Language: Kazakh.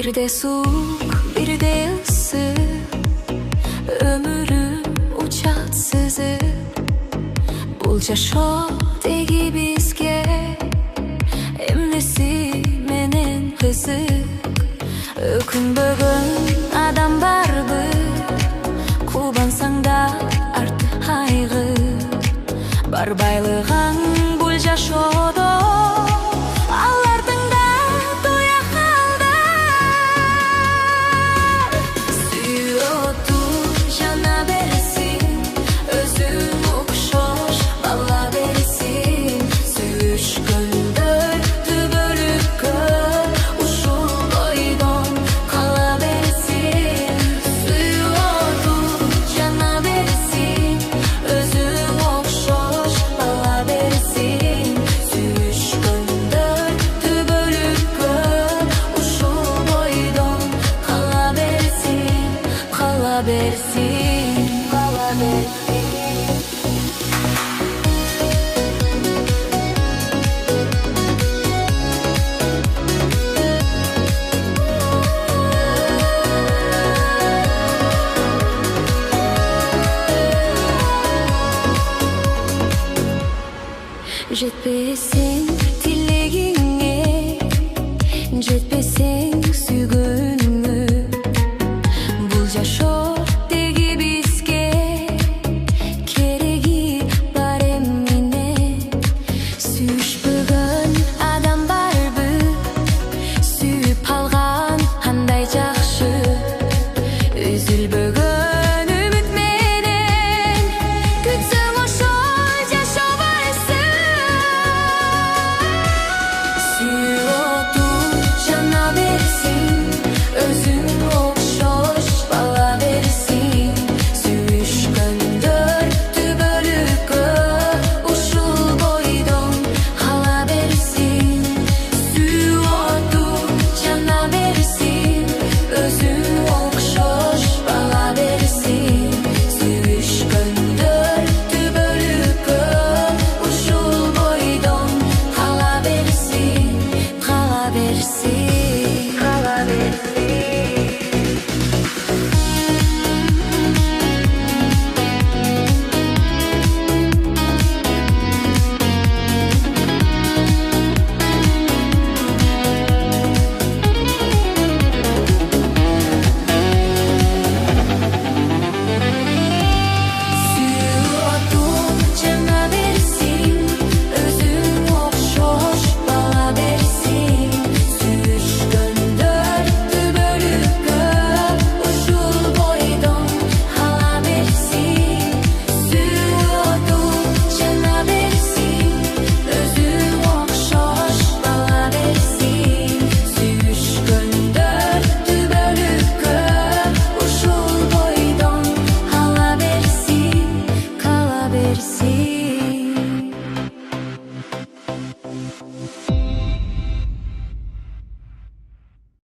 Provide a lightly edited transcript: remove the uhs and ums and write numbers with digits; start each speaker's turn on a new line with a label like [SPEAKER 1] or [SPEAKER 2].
[SPEAKER 1] Bir de soğuk, bir de ısı, ömürüm uçat sizi. Bulca şodegi bizge, emnesi menen kızık. Ökün bugün adam barby, kubansaң da artı haygı. Бар байлығың bulca şodo, алардың да тоя қалды. Сүйоду жана берсин, өзүң окшош бала берсин. Сүйүшкөндөр түбөлүккө ушул бойдон кала берсин. Сүйоду жана берсин, өзүң окшош бала берсин. Сүйүшкөндөр түбөлүккө ушул бойдон кала берсин, кала берсин, кала берсин. Жетпесең тилегиңе, жетпесең сүйгүн